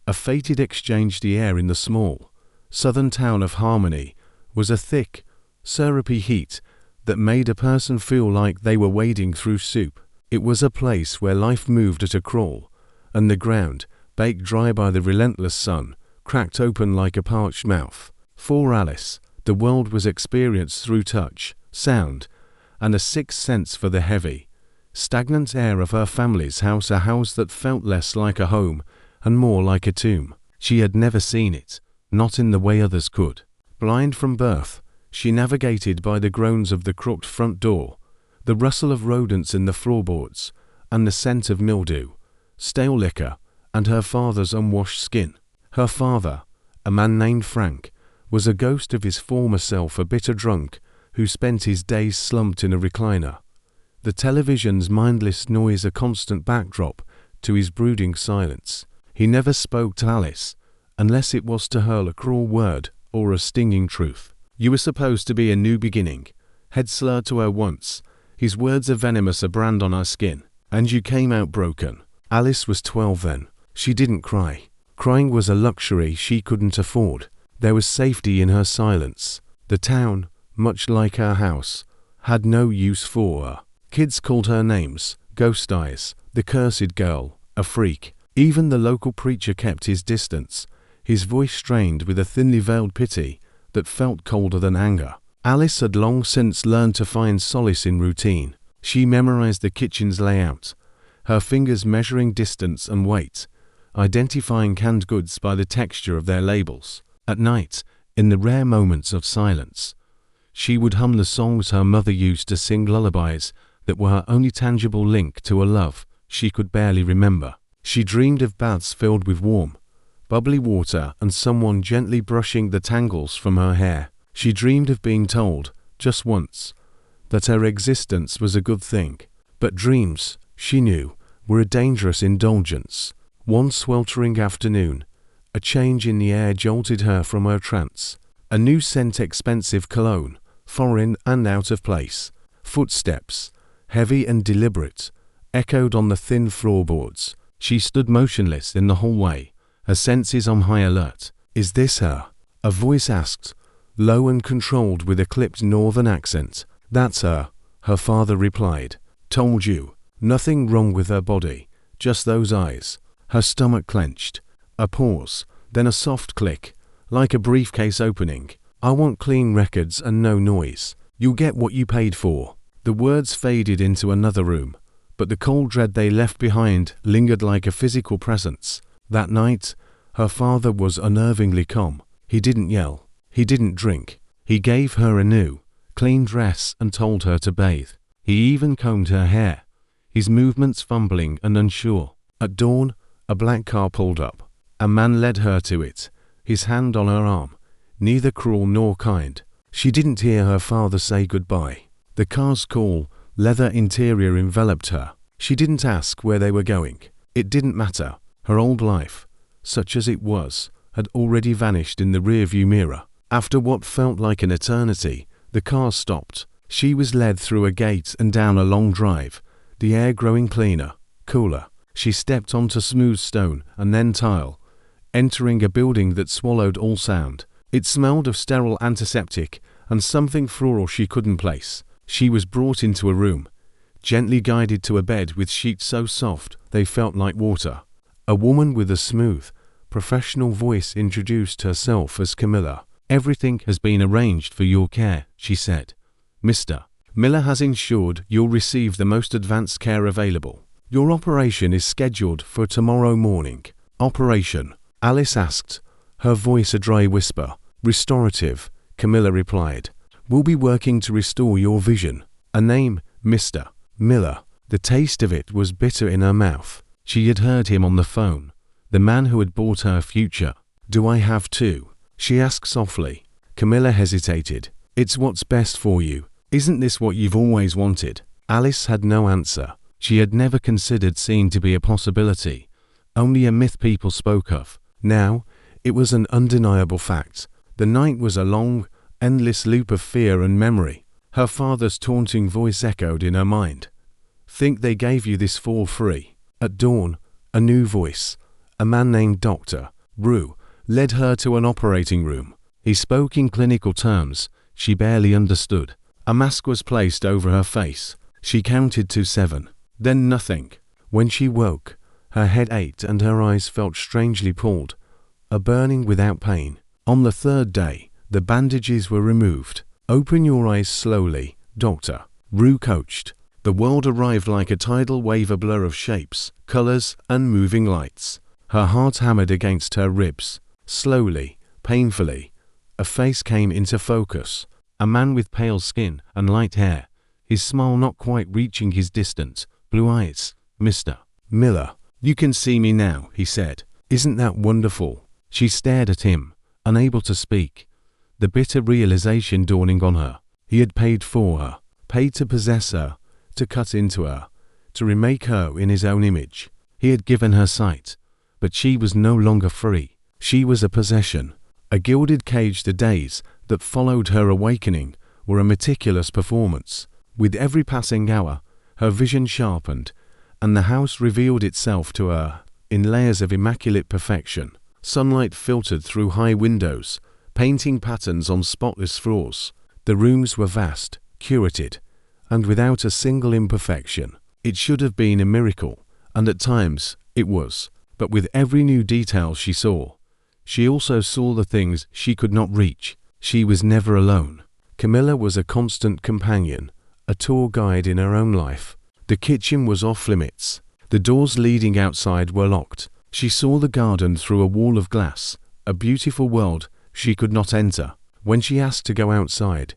A fated exchange. The air in the small, southern town of Harmony was a thick, syrupy heat that made a person feel like they were wading through soup. It was a place where life moved at a crawl, and the ground, baked dry by the relentless sun, cracked open like a parched mouth. For Alice, the world was experienced through touch, sound, and a sixth sense for the heavy, stagnant air of her family's house, a house that felt less like a home and more like a tomb. She had never seen it, not in the way others could. Blind from birth, she navigated by the groans of the crooked front door, the rustle of rodents in the floorboards, and the scent of mildew, stale liquor, and her father's unwashed skin. Her father, a man named Frank, was a ghost of his former self, a bitter drunk who spent his days slumped in a recliner. The television's mindless noise a constant backdrop to his brooding silence. He never spoke to Alice, unless it was to hurl a cruel word or a stinging truth. "You were supposed to be a new beginning," had slurred to her once, his words a venomous a brand on her skin. "And you came out broken." Alice was 12 then. She didn't cry. Crying was a luxury she couldn't afford. There was safety in her silence. The town, much like her house, had no use for her. Kids called her names: Ghost Eyes, the cursed girl, a freak. Even the local preacher kept his distance, his voice strained with a thinly veiled pity that felt colder than anger. Alice had long since learned to find solace in routine. She memorized the kitchen's layout, her fingers measuring distance and weight, identifying canned goods by the texture of their labels. At night, in the rare moments of silence, she would hum the songs her mother used to sing, lullabies that were her only tangible link to a love she could barely remember. She dreamed of baths filled with warm, bubbly water and someone gently brushing the tangles from her hair. She dreamed of being told, just once, that her existence was a good thing. But dreams, she knew, were a dangerous indulgence. One sweltering afternoon, a change in the air jolted her from her trance. A new scent, expensive cologne, foreign and out of place. Footsteps, heavy and deliberate, echoed on the thin floorboards. She stood motionless in the hallway, her senses on high alert. "Is this her?" a voice asked, low and controlled with a clipped northern accent. "That's her," her father replied. "Told you." Nothing wrong with her body, just those eyes. Her stomach clenched. A pause, then a soft click, like a briefcase opening. "I want clean records and no noise. You'll get what you paid for." The words faded into another room, but the cold dread they left behind lingered like a physical presence. That night, her father was unnervingly calm. He didn't yell. He didn't drink. He gave her a new, clean dress and told her to bathe. He even combed her hair, his movements fumbling and unsure. At dawn, a black car pulled up. A man led her to it, his hand on her arm, neither cruel nor kind. She didn't hear her father say goodbye. The car's cool, leather interior enveloped her. She didn't ask where they were going. It didn't matter. Her old life, such as it was, had already vanished in the rearview mirror. After what felt like an eternity, the car stopped. She was led through a gate and down a long drive, the air growing cleaner, cooler. She stepped onto smooth stone and then tile, entering a building that swallowed all sound. It smelled of sterile antiseptic and something floral she couldn't place. She was brought into a room, gently guided to a bed with sheets so soft they felt like water. A woman with a smooth, professional voice introduced herself as Camilla. "Everything has been arranged for your care," she said. "Mr. Miller has ensured you'll receive the most advanced care available. Your operation is scheduled for tomorrow morning." "Operation?" Alice asked, her voice a dry whisper. "Restorative," Camilla replied. "We'll be working to restore your vision." A name, Mr. Miller. The taste of it was bitter in her mouth. She had heard him on the phone, the man who had bought her future. "Do I have to?" she asked softly. Camilla hesitated. "It's what's best for you. Isn't this what you've always wanted?" Alice had no answer. She had never considered seeing to be a possibility, only a myth people spoke of. Now, it was an undeniable fact. The night was a long, endless loop of fear and memory. Her father's taunting voice echoed in her mind. "Think they gave you this for free?" At dawn, a new voice, a man named Doctor, Rue led her to an operating room. He spoke in clinical terms she barely understood. A mask was placed over her face. She counted to 7. Then nothing. When she woke, her head ached and her eyes felt strangely pulled, a burning without pain. On the 3rd day, the bandages were removed. "Open your eyes slowly, doctor," Rue coached. The world arrived like a tidal wave, a blur of shapes, colors, and moving lights. Her heart hammered against her ribs. Slowly, painfully, a face came into focus. A man with pale skin and light hair, his smile not quite reaching his distant, blue eyes. "Mr. Miller, you can see me now," he said. "Isn't that wonderful?" She stared at him, unable to speak, the bitter realization dawning on her. He had paid for her, paid to possess her, to cut into her, to remake her in his own image. He had given her sight, but she was no longer free. She was a possession, a gilded cage. The days that followed her awakening were a meticulous performance. With every passing hour, her vision sharpened, and the house revealed itself to her in layers of immaculate perfection. Sunlight filtered through high windows, painting patterns on spotless floors. The rooms were vast, curated, and without a single imperfection. It should have been a miracle, and at times it was. But with every new detail she saw, she also saw the things she could not reach. She was never alone. Camilla was a constant companion, a tour guide in her own life. The kitchen was off limits. The doors leading outside were locked. She saw the garden through a wall of glass, a beautiful world she could not enter. When she asked to go outside,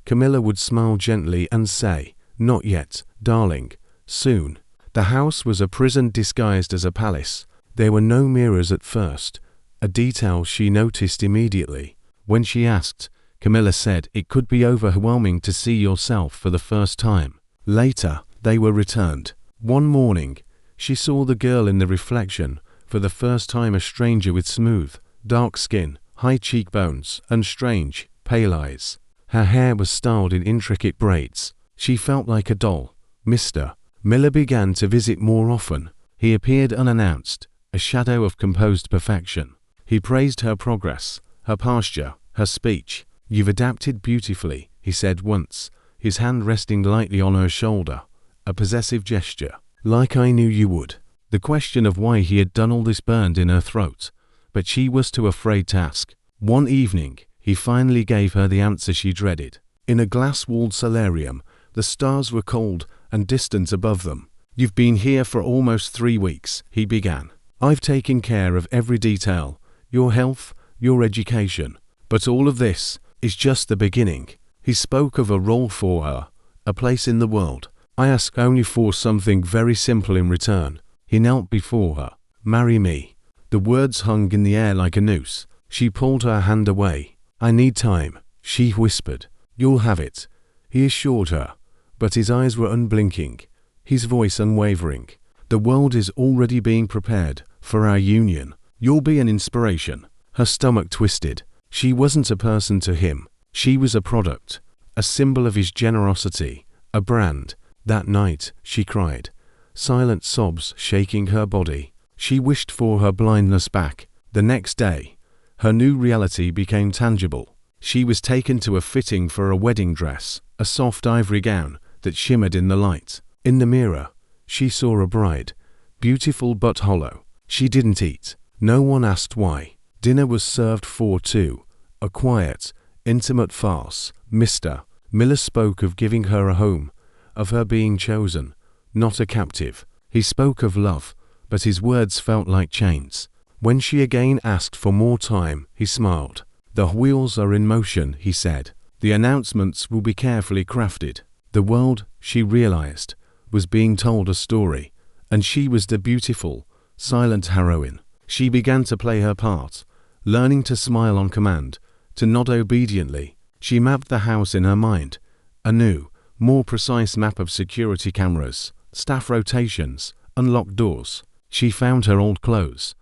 Camilla would smile gently and say, "Not yet, darling, soon." The house was a prison disguised as a palace. There were no mirrors at first, a detail she noticed immediately. When she asked, Camilla said it could be overwhelming to see yourself for the first time. Later, they were returned. One morning, she saw the girl in the reflection for the first time, a stranger with smooth, dark skin, high cheekbones, and strange, pale eyes. Her hair was styled in intricate braids. She felt like a doll. Mr. Miller began to visit more often. He appeared unannounced, a shadow of composed perfection. He praised her progress, her posture, her speech. "You've adapted beautifully," he said once, his hand resting lightly on her shoulder, a possessive gesture. "Like I knew you would." The question of why he had done all this burned in her throat, but she was too afraid to ask. One evening, he finally gave her the answer she dreaded. In a glass-walled solarium, the stars were cold and distant above them. "You've been here for almost 3 weeks, he began. "I've taken care of every detail, your health, your education. But all of this is just the beginning." He spoke of a role for her, a place in the world. "I ask only for something very simple in return." He knelt before her. "Marry me." The words hung in the air like a noose. She pulled her hand away. "I need time," she whispered. "You'll have it," he assured her, but his eyes were unblinking, his voice unwavering. "The world is already being prepared for our union. You'll be an inspiration." Her stomach twisted. She wasn't a person to him. She was a product, a symbol of his generosity, a brand. That night, she cried, silent sobs shaking her body. She wished for her blindness back. The next day, her new reality became tangible. She was taken to a fitting for a wedding dress, a soft ivory gown that shimmered in the light. In the mirror, she saw a bride, beautiful but hollow. She didn't eat. No one asked why. Dinner was served for two, a quiet, intimate farce. Mr. Miller spoke of giving her a home, of her being chosen, not a captive. He spoke of love, but his words felt like chains. When she again asked for more time, he smiled. "The wheels are in motion," he said. "The announcements will be carefully crafted." The world, she realized, was being told a story, and she was the beautiful, silent heroine. She began to play her part, learning to smile on command, to nod obediently. She mapped the house in her mind, a new, more precise map of security cameras, staff rotations, unlocked doors. She found her old clothes,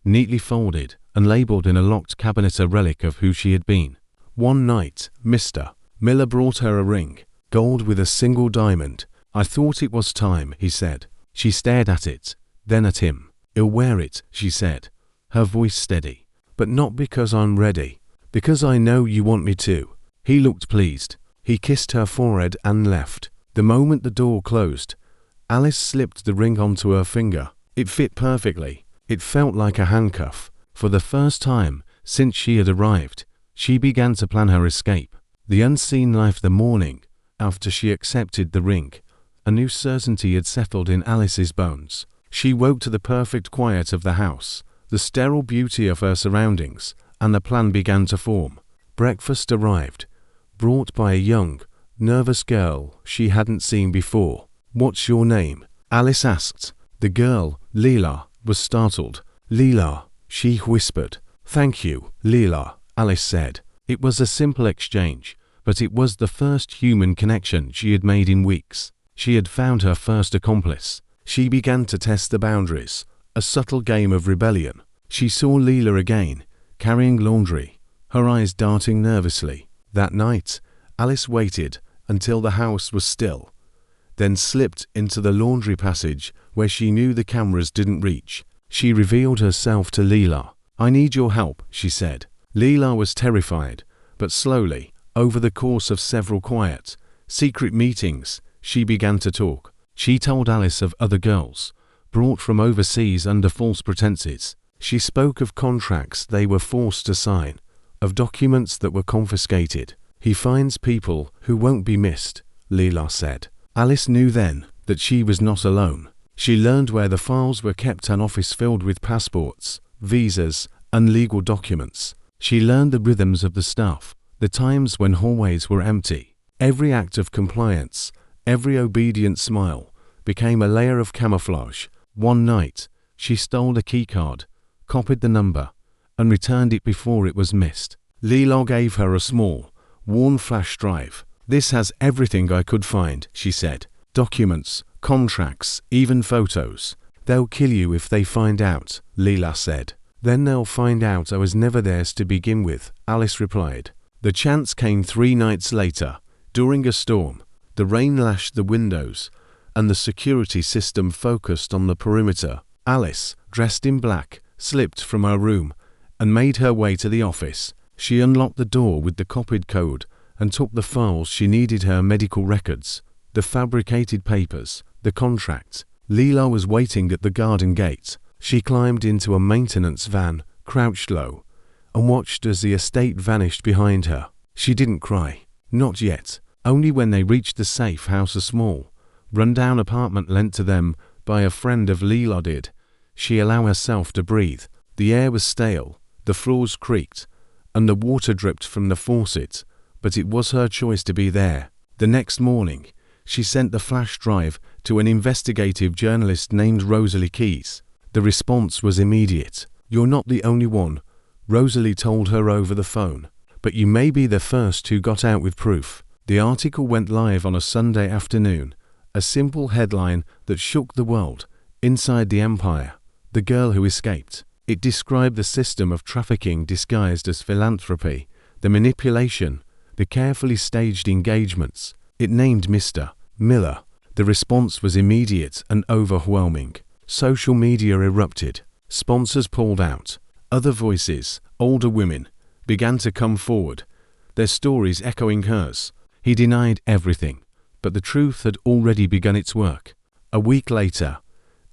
neatly folded and labeled in a locked cabinet, a relic of who she had been. One night, Mr. Miller brought her a ring, gold with a single diamond. "I thought it was time," he said. She stared at it, then at him. "I'll wear it," she said, her voice steady. but not because I'm ready. Because I know you want me to." He looked pleased. He kissed her forehead and left. The moment the door closed, Alice slipped the ring onto her finger. It fit perfectly. It felt like a handcuff. For the first time since she had arrived, she began to plan her escape. The unseen life the morning after she accepted the ring. A new certainty had settled in Alice's bones. She woke to the perfect quiet of the house, the sterile beauty of her surroundings, and the plan began to form. Breakfast arrived, brought by a young, nervous girl she hadn't seen before. "What's your name?" Alice asked. The girl, Leela, was startled. "Leela," she whispered. "Thank you, Leela," Alice said. It was a simple exchange, but it was the first human connection she had made in weeks. She had found her first accomplice. She began to test the boundaries, a subtle game of rebellion. She saw Leela again, carrying laundry, her eyes darting nervously. That night, Alice waited until the house was still, then slipped into the laundry passage where she knew the cameras didn't reach. She revealed herself to Leela. "I need your help," she said. Leela was terrified, but slowly, over the course of several quiet, secret meetings, she began to talk. She told Alice of other girls, brought from overseas under false pretenses. She spoke of contracts they were forced to sign, of documents that were confiscated. "He finds people who won't be missed," Leela said. Alice knew then that she was not alone. She learned where the files were kept, an office filled with passports, visas, and legal documents. She learned the rhythms of the staff, the times when hallways were empty. Every act of compliance, every obedient smile, became a layer of camouflage. One night, she stole a keycard, copied the number, and returned it before it was missed. Leela gave her a small, worn flash drive. "This has everything I could find," she said. "Documents, contracts, even photos. They'll kill you if they find out," Leela said. "Then they'll find out I was never theirs to begin with," Alice replied. The chance came 3 nights later, during a storm. The rain lashed the windows, and the security system focused on the perimeter. Alice, dressed in black, slipped from her room and made her way to the office. She unlocked the door with the copied code and took the files she needed, her medical records, the fabricated papers, the contract. Leela was waiting at the garden gate. She climbed into a maintenance van, crouched low, and watched as the estate vanished behind her. She didn't cry. Not yet. Only when they reached the safe house, a small, run-down apartment lent to them by a friend of Leela, did she allow herself to breathe. The air was stale, the floors creaked, and the water dripped from the faucet, but it was her choice to be there. The next morning, she sent the flash drive to an investigative journalist named Rosalie Keyes. The response was immediate. "You're not the only one," Rosalie told her over the phone, "but you may be the first who got out with proof." The article went live on a Sunday afternoon, a simple headline that shook the world. "Inside the Empire, the girl who escaped." It described the system of trafficking disguised as philanthropy, the manipulation, the carefully staged engagements. It named Mr. Miller. The response was immediate and overwhelming. Social media erupted. Sponsors pulled out. Other voices, older women, began to come forward, their stories echoing hers. He denied everything, but the truth had already begun its work. A week later,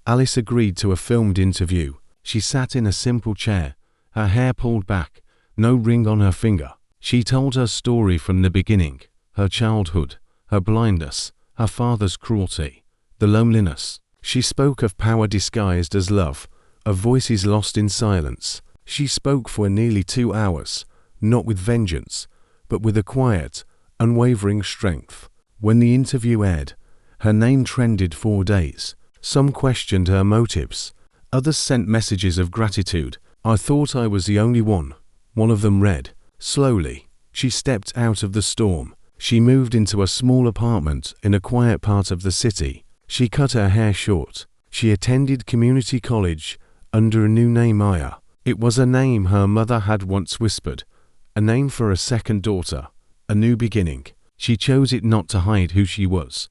Alice agreed to a filmed interview. She sat in a simple chair, her hair pulled back, no ring on her finger. She told her story from the beginning, her childhood, her blindness, her father's cruelty, the loneliness. She spoke of power disguised as love, of voices lost in silence. She spoke for nearly 2 hours, not with vengeance, but with a quiet, unwavering strength. When the interview aired, her name trended 4 days. Some questioned her motives. Others sent messages of gratitude. "I thought I was the only one," one of them read. Slowly, she stepped out of the storm. She moved into a small apartment in a quiet part of the city. She cut her hair short. She attended community college under a new name, Aya. It was a name her mother had once whispered, a name for a second daughter, a new beginning. She chose it not to hide who she was,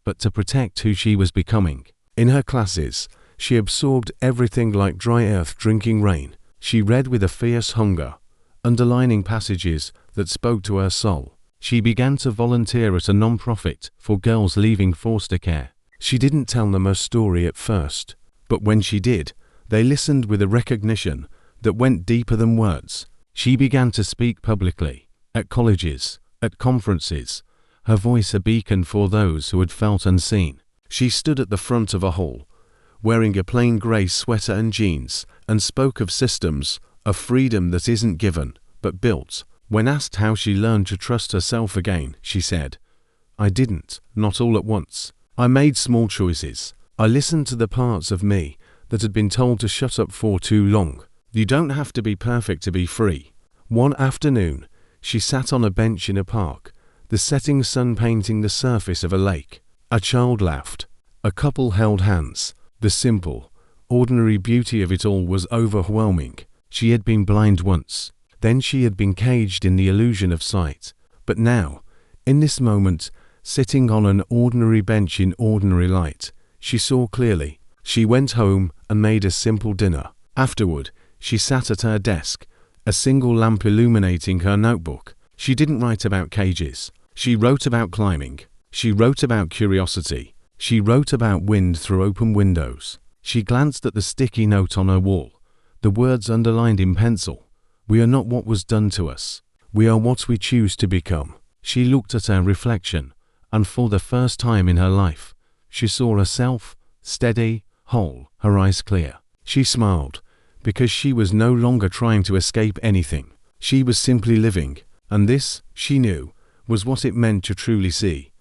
but to protect who she was becoming. In her classes, she absorbed everything like dry earth drinking rain. She read with a fierce hunger, underlining passages that spoke to her soul. She began to volunteer at a non-profit for girls leaving foster care. She didn't tell them her story at first, but when she did, they listened with a recognition that went deeper than words. She began to speak publicly, at colleges, at conferences, her voice a beacon for those who had felt unseen. She stood at the front of a hall, wearing a plain grey sweater and jeans, and spoke of systems, of freedom that isn't given, but built. When asked how she learned to trust herself again, she said, "I didn't, not all at once. I made small choices. I listened to the parts of me that had been told to shut up for too long. You don't have to be perfect to be free." One afternoon, she sat on a bench in a park, the setting sun painting the surface of a lake. A child laughed. A couple held hands. The simple, ordinary beauty of it all was overwhelming. She had been blind once. Then she had been caged in the illusion of sight. But now, in this moment, sitting on an ordinary bench in ordinary light, she saw clearly. She went home and made a simple dinner. Afterward, she sat at her desk, a single lamp illuminating her notebook. She didn't write about cages. She wrote about climbing. She wrote about curiosity. She wrote about wind through open windows. She glanced at the sticky note on her wall, the words underlined in pencil. "We are not what was done to us. We are what we choose to become." She looked at her reflection, and for the first time in her life, she saw herself, steady, whole, her eyes clear. She smiled, because she was no longer trying to escape anything. She was simply living, and this, she knew, was what it meant to truly see.